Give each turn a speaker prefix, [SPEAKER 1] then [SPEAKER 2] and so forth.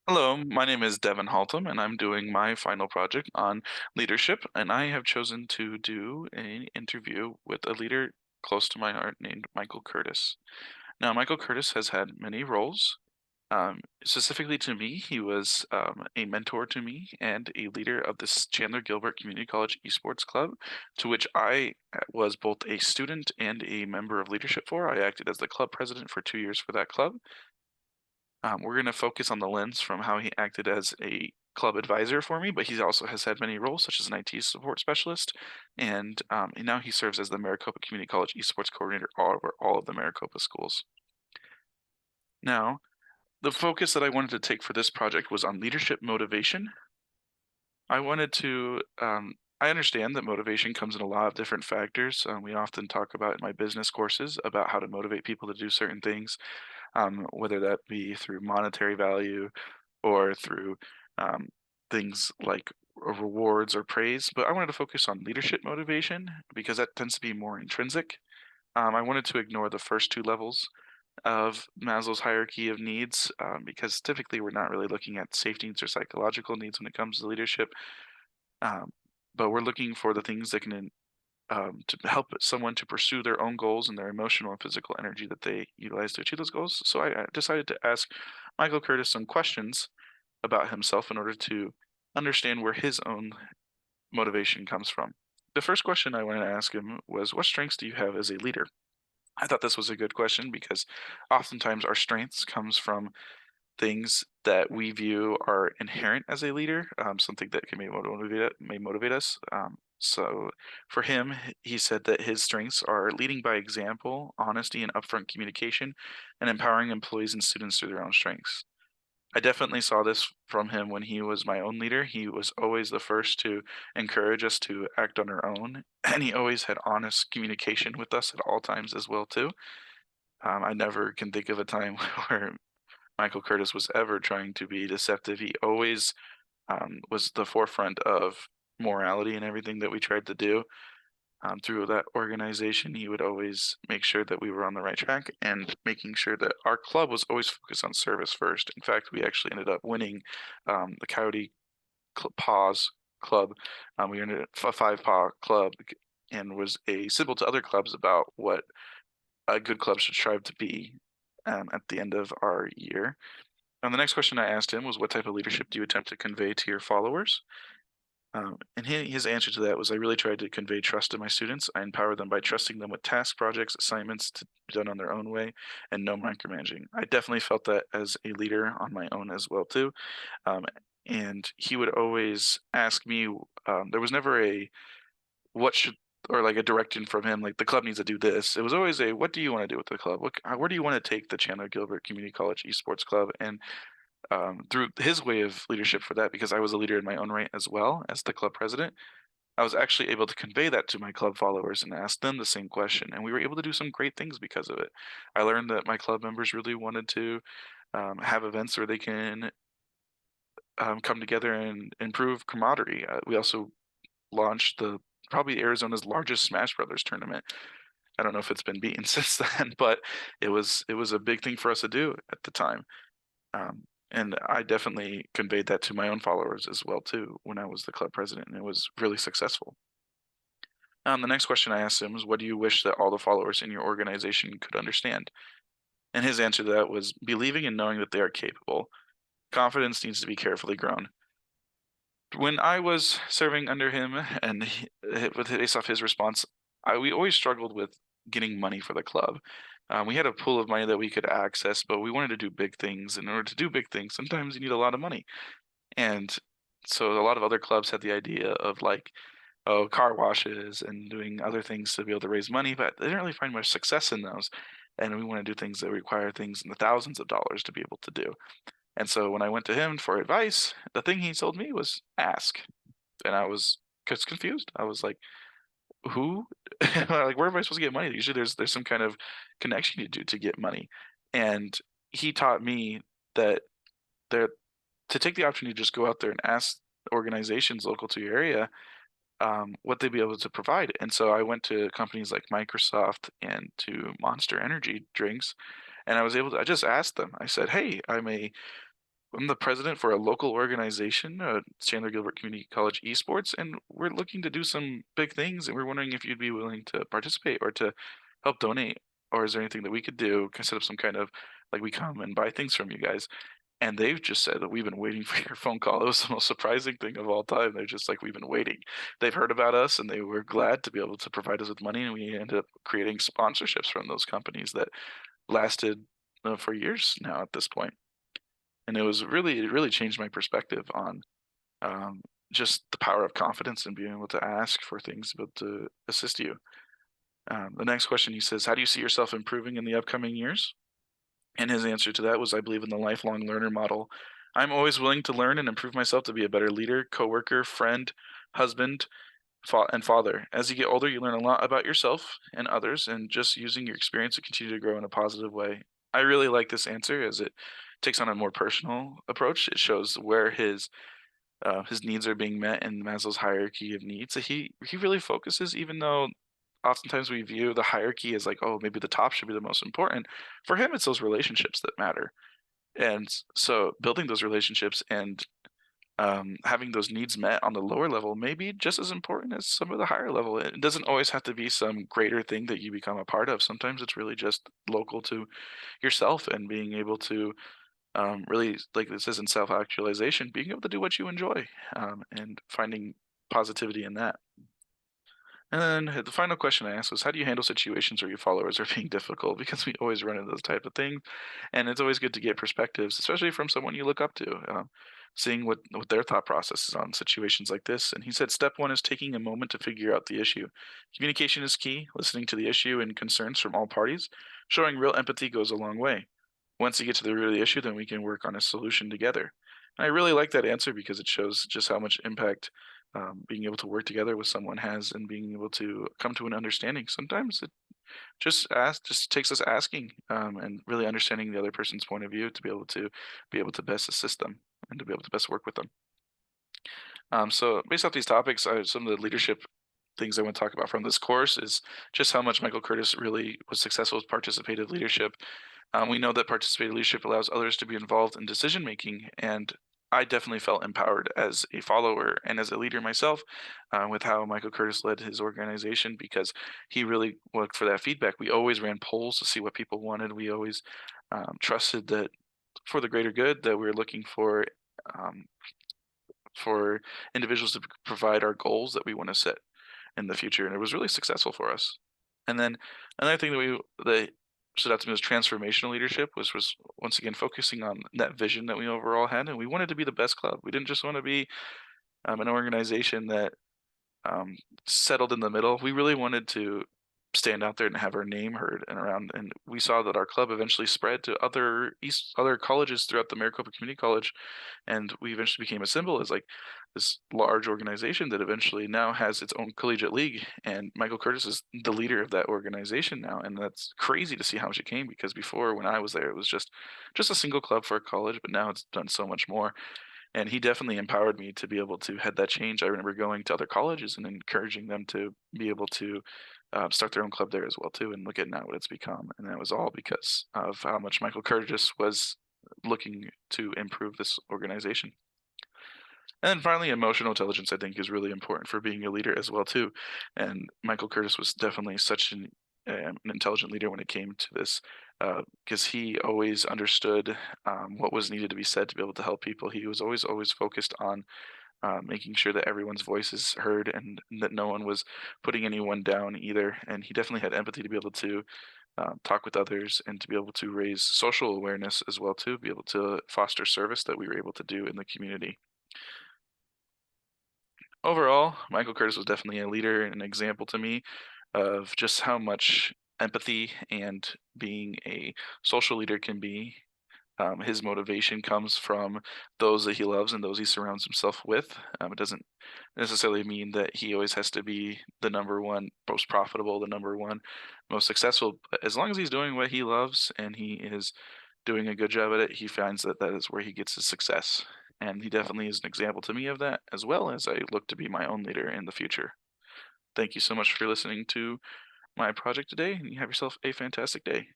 [SPEAKER 1] Hello, my name is Devin Haltom, and I'm doing my final project on leadership. And I have chosen to do an interview with a leader close to my heart named Michael Curtis. Now, Michael Curtis has had many roles. Specifically to me, he was a mentor to me and a leader of this Chandler Gilbert Community College Esports Club, to which I was both a student and a member of leadership for. I acted as the club president for 2 years for that club. We're going to focus on the lens from how he acted as a club advisor for me, but he also has had many roles, such as an IT support specialist, and now he serves as the Maricopa Community College esports coordinator over all of the Maricopa schools. Now, the focus that I wanted to take for this project was on leadership motivation. I wanted to. I understand that motivation comes in a lot of different factors. We often talk about in my business courses about how to motivate people to do certain things, whether that be through monetary value or through um, things like rewards or praise. But I wanted to focus on leadership motivation because that tends to be more intrinsic. I wanted to ignore the first two levels of Maslow's hierarchy of needs because typically we're not really looking at safety needs or psychological needs when it comes to leadership. Um, but we're looking for the things that can to help someone to pursue their own goals and their emotional and physical energy that they utilize to achieve those goals. So I decided to ask Michael Curtis some questions about himself in order to understand where his own motivation comes from. The first question I wanted to ask him was, what strengths do you have as a leader? I thought this was a good question because oftentimes our strengths comes from things that we view are inherent as a leader, something that can may motivate us. So for him, he said that his strengths are leading by example, honesty and upfront communication, and empowering employees and students through their own strengths. I definitely saw this from him when he was my own leader. He was always the first to encourage us to act on our own, and he always had honest communication with us at all times as well too. I never can think of a time where Michael Curtis was ever trying to be deceptive. He always was the forefront of morality and everything that we tried to do. Through that organization, he would always make sure that we were on the right track and making sure that our club was always focused on service first. In fact, we actually ended up winning the Coyote Paws Club. We earned a five paw club and was a symbol to other clubs about what a good club should strive to be at the end of our year. And the next question I asked him was, what type of leadership do you attempt to convey to your followers? And his answer to that was, I really tried to convey trust to my students. I empower them by trusting them with task projects, assignments to be done on their own way, and no micromanaging. I definitely felt that as a leader on my own as well too. Um, and he would always ask me. There was never a what should or like a direction from him, like the club needs to do this. It was always a what do you want to do with the club? Where do you want to take the Chandler Gilbert Community College Esports Club? And through his way of leadership for that, because I was a leader in my own right as well as the club president, I was actually able to convey that to my club followers and ask them the same question. And we were able to do some great things because of it. I learned that my club members really wanted to have events where they can come together and improve camaraderie. We also launched the probably Arizona's largest Smash Brothers tournament. I don't know if it's been beaten since then, but it was a big thing for us to do at the time. And I definitely conveyed that to my own followers as well too when I was the club president, and it was really successful. The next question I asked him was, "What do you wish that all the followers in your organization could understand?" And his answer to that was, "Believing and knowing that they are capable. Confidence needs to be carefully grown." When I was serving under him, and based off his response, we always struggled with getting money for the club. We had a pool of money that we could access, but we wanted to do big things. In order to do big things, sometimes you need a lot of money. And so a lot of other clubs had the idea of like, oh, car washes and doing other things to be able to raise money, but they didn't really find much success in those. And we want to do things that require things in the thousands of dollars to be able to do. And so when I went to him for advice, the thing he told me was ask. And I was just confused. I was like, who? Like, where am I supposed to get money? Usually there's some kind of connection you do to get money. And he taught me that there to take the opportunity to just go out there and ask organizations local to your area what they'd be able to provide. And so I went to companies like Microsoft and to Monster Energy drinks, and I was able to. I just asked them. I said, "Hey, I'm I'm the president for a local organization, Chandler Gilbert Community College Esports, and we're looking to do some big things. And we're wondering if you'd be willing to participate or to help donate, or is there anything that we could do? Can set up some kind of like we come and buy things from you guys. And they've just said that we've been waiting for your phone call. It was the most surprising thing of all time. They're just like, we've been waiting. They've heard about us and they were glad to be able to provide us with money. And we ended up creating sponsorships from those companies that lasted for years now at this point. And it really changed my perspective on um, just the power of confidence and being able to ask for things, to be able to assist you. The next question he says, how do you see yourself improving in the upcoming years? And his answer to that was, I believe in the lifelong learner model. I'm always willing to learn and improve myself to be a better leader, coworker, friend, husband, and father. As you get older, you learn a lot about yourself and others, and just using your experience to continue to grow in a positive way. I really like this answer as it takes on a more personal approach. It shows where his needs are being met in Maslow's hierarchy of needs. So he really focuses, even though oftentimes we view the hierarchy as like, oh, maybe the top should be the most important. For him, it's those relationships that matter. And so building those relationships and having those needs met on the lower level may be just as important as some of the higher level. It doesn't always have to be some greater thing that you become a part of. Sometimes it's really just local to yourself and being able to really, like this is in self actualization, being able to do what you enjoy and finding positivity in that. And then the final question I asked was, how do you handle situations where your followers are being difficult? Because we always run into those type of things, and it's always good to get perspectives, especially from someone you look up to, seeing what their thought process is on situations like this. And he said, step one is taking a moment to figure out the issue. Communication is key. Listening to the issue and concerns from all parties, showing real empathy goes a long way. Once you get to the root of the issue, then we can work on a solution together. And I really like that answer because it shows just how much impact being able to work together with someone has and being able to come to an understanding. Sometimes it just takes us asking and really understanding the other person's point of view to be able to best assist them and to be able to best work with them. So based off these topics, some of the leadership things I want to talk about from this course is just how much Michael Curtis really was successful with participative leadership. We know that participative leadership allows others to be involved in decision making, and I definitely felt empowered as a follower and as a leader myself with how Michael Curtis led his organization because he really looked for that feedback. We always ran polls to see what people wanted. We always trusted that for the greater good that we were looking um, for individuals to provide our goals that we want to set in the future, and it was really successful for us. And then another thing that stood out to me was transformational leadership, which was once again focusing on that vision that we overall had, and we wanted to be the best club. We didn't just want to be an organization that um, settled in the middle. We really wanted to stand out there and have our name heard and around. And we saw that our club eventually spread to other colleges throughout the Maricopa Community College, and we eventually became a symbol as like this large organization that eventually now has its own collegiate league. And Michael Curtis is the leader of that organization now, and that's crazy to see how much it came because before when I was there, it was just a single club for a college, but now it's done so much more. And he definitely empowered me to be able to head that change. I remember going to other colleges and encouraging them to be able to start their own club there as well too, and look at now what it's become. And that was all because of how much Michael Curtis was looking to improve this organization. And then finally, emotional intelligence, I think, is really important for being a leader as well too. And Michael Curtis was definitely such an intelligent leader when it came to this, because he always understood what was needed to be said to be able to help people. He was always focused on making sure that everyone's voice is heard and that no one was putting anyone down either. And he definitely had empathy to be able to talk with others and to be able to raise social awareness as well too, be able to foster service that we were able to do in the community. Overall, Michael Curtis was definitely a leader and an example to me of just how much empathy and being a social leader can be. His motivation comes from those that he loves and those he surrounds himself with. It doesn't necessarily mean that he always has to be the number one most profitable, the number one most successful. But as long as he's doing what he loves and he is doing a good job at it, he finds that that is where he gets his success. And he definitely is an example to me of that, as well as I look to be my own leader in the future. Thank you so much for listening to my project today, and you have yourself a fantastic day.